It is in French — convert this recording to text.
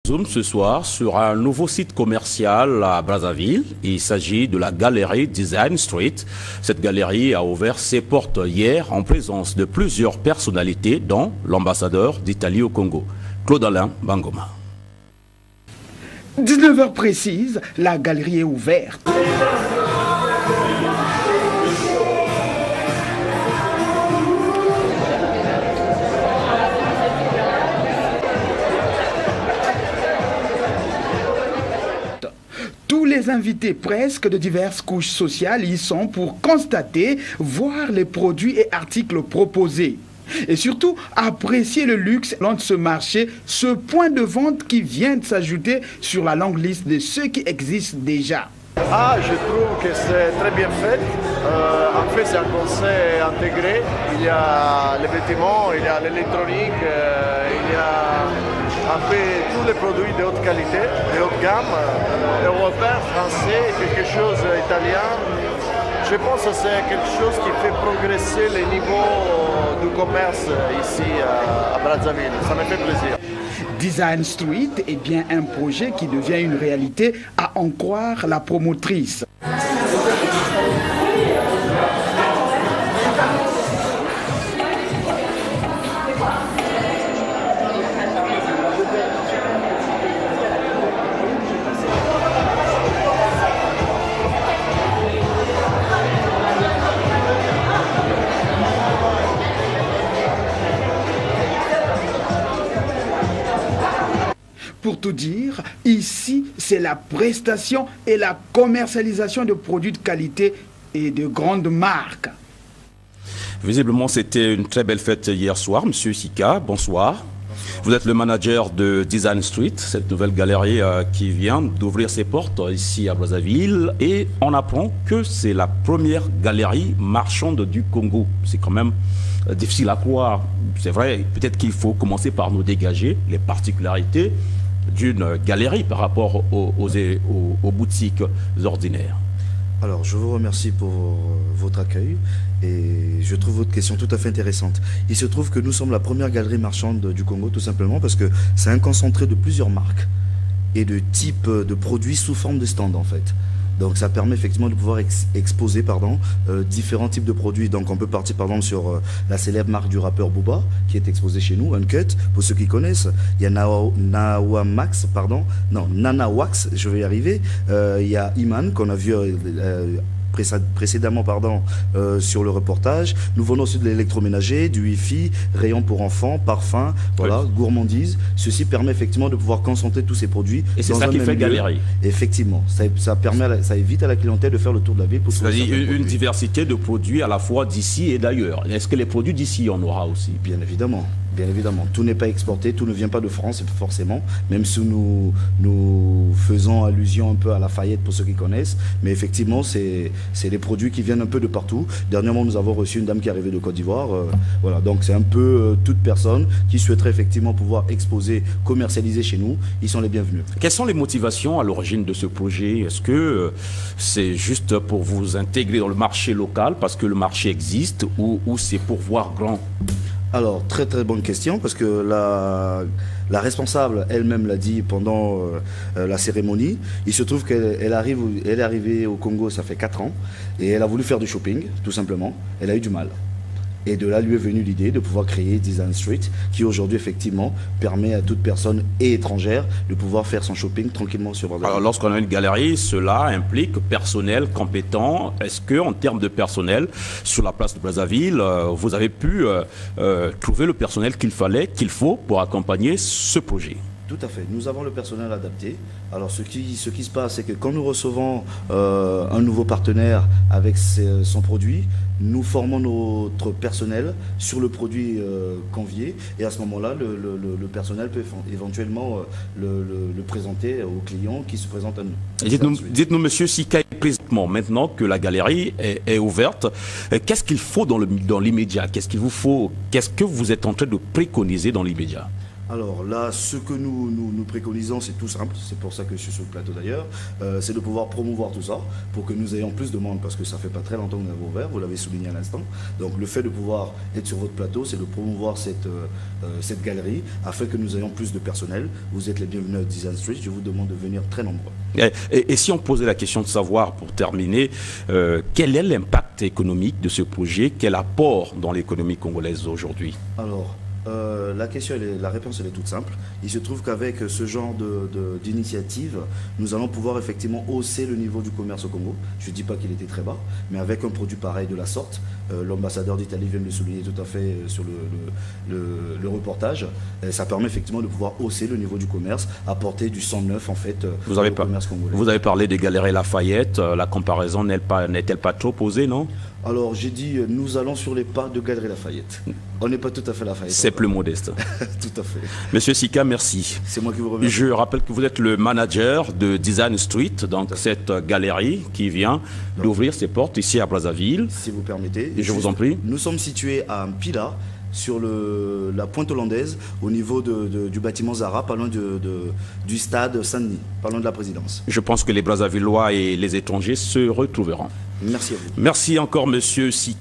Zoom ce soir sur un nouveau site commercial à Brazzaville. Il s'agit de la galerie Design Street. Cette galerie a ouvert ses portes hier en présence de plusieurs personnalités, dont l'ambassadeur d'Italie au Congo, Claude-Alain Bangoma. 19h précise, la galerie est ouverte. Tous les invités presque de diverses couches sociales y sont pour constater, voir les produits et articles proposés. Et surtout, apprécier le luxe de ce marché, ce point de vente qui vient de s'ajouter sur la longue liste de ceux qui existent déjà. Ah, je trouve que c'est très bien fait. En fait, c'est un conseil intégré. Il y a les vêtements, il y a l'électronique, il y a en fait tous les produits de haute qualité, de haute gamme, européen, français, quelque chose italien. Je pense que c'est quelque chose qui fait progresser les niveaux du commerce ici à Brazzaville. Ça me fait plaisir. Design Street est bien un projet qui devient une réalité, à en croire la promotrice. Pour tout dire, ici, c'est la prestation et la commercialisation de produits de qualité et de grandes marques. Visiblement, c'était une très belle fête hier soir. Monsieur Sika, bonsoir. Vous êtes le manager de Design Street, cette nouvelle galerie qui vient d'ouvrir ses portes ici à Brazzaville. Et on apprend que c'est la première galerie marchande du Congo. C'est quand même difficile à croire. C'est vrai, peut-être qu'il faut commencer par nous dégager les particularités d'une galerie par rapport aux boutiques ordinaires. Alors, je vous remercie pour votre accueil et je trouve votre question tout à fait intéressante. Il se trouve que nous sommes la première galerie marchande du Congo, tout simplement parce que c'est un concentré de plusieurs marques et de types de produits sous forme de stand en fait. Donc ça permet effectivement de pouvoir exposer différents types de produits. Donc on peut partir par exemple sur la célèbre marque du rappeur Booba qui est exposée chez nous, Uncut, pour ceux qui connaissent. Il y a Nana Wax, je vais y arriver. Il y a Iman qu'on a vu précédemment sur le reportage. Nous vendons aussi de l'électroménager, du Wi-Fi, rayons pour enfants, parfums, voilà, gourmandise. Ceci permet effectivement de pouvoir concentrer tous ces produits. Et c'est ça qui fait galerie. Effectivement, ça évite à la clientèle de faire le tour de la ville. C'est-à-dire une diversité de produits à la fois d'ici et d'ailleurs. Est-ce que les produits d'ici, on aura aussi? Bien évidemment. Bien évidemment, tout n'est pas exporté, tout ne vient pas de France forcément, même si nous faisons allusion un peu à Lafayette pour ceux qui connaissent, mais effectivement c'est des produits qui viennent un peu de partout. Dernièrement nous avons reçu une dame qui est arrivée de Côte d'Ivoire, voilà, donc c'est un peu toute personne qui souhaiterait effectivement pouvoir exposer, commercialiser chez nous, ils sont les bienvenus. Quelles sont les motivations à l'origine de ce projet? Est-ce que c'est juste pour vous intégrer dans le marché local parce que le marché existe ou c'est pour voir grand? Alors, très très bonne question, parce que la responsable elle-même l'a dit pendant la cérémonie. Il se trouve qu'elle est arrivée au Congo, ça fait 4 ans, et elle a voulu faire du shopping, tout simplement. Elle a eu du mal. Et de là lui est venue l'idée de pouvoir créer Design Street, qui aujourd'hui effectivement permet à toute personne et étrangère de pouvoir faire son shopping tranquillement sur Brazzaville. Alors lorsqu'on a une galerie, cela implique personnel compétent. Est-ce que en termes de personnel, sur la place de Brazzaville, vous avez pu trouver le personnel qu'il faut pour accompagner ce projet? Tout à fait. Nous avons le personnel adapté. Alors ce qui se passe, c'est que quand nous recevons un nouveau partenaire avec son produit, nous formons notre personnel sur le produit convié et à ce moment-là, le personnel peut éventuellement le présenter aux clients qui se présentent à nous. Dites-nous, monsieur Sika, présentement, maintenant que la galerie est ouverte, qu'est-ce qu'il faut dans l'immédiat? Qu'est-ce qu'il vous faut? Qu'est-ce que vous êtes en train de préconiser dans l'immédiat? Alors là, ce que nous préconisons, c'est tout simple, c'est pour ça que je suis sur le plateau d'ailleurs, c'est de pouvoir promouvoir tout ça pour que nous ayons plus de monde, parce que ça fait pas très longtemps que nous avons ouvert, vous l'avez souligné à l'instant. Donc le fait de pouvoir être sur votre plateau, c'est de promouvoir cette galerie afin que nous ayons plus de personnel. Vous êtes les bienvenus à Design Street, je vous demande de venir très nombreux. Et si on posait la question de savoir, pour terminer, quel est l'impact économique de ce projet, quel apport dans l'économie congolaise aujourd'hui? Alors, la réponse elle est toute simple. Il se trouve qu'avec ce genre d'initiative, nous allons pouvoir effectivement hausser le niveau du commerce au Congo. Je ne dis pas qu'il était très bas, mais avec un produit pareil de la sorte, l'ambassadeur d'Italie vient de le souligner tout à fait sur le reportage, ça permet effectivement de pouvoir hausser le niveau du commerce, apporter du sang neuf en fait au commerce congolais. Vous avez parlé des Galeries Lafayette, la comparaison n'est-elle pas trop posée, non? Alors j'ai dit, nous allons sur les pas de Galerie Lafayette. On n'est pas tout à fait Lafayette. C'est plus modeste. Tout à fait. Monsieur Sika, merci. C'est moi qui vous remercie. Je rappelle que vous êtes le manager de Design Street, donc cette galerie qui vient d'ouvrir ses portes ici à Brazzaville. Si vous permettez. Et je vous en prie. Nous sommes situés à Mpila, sur la pointe hollandaise, au niveau du bâtiment Zara, pas loin du stade Saint-Denis, pas loin de la présidence. Je pense que les Brazzavillois et les étrangers se retrouveront. Merci à vous. Merci encore, monsieur Sika.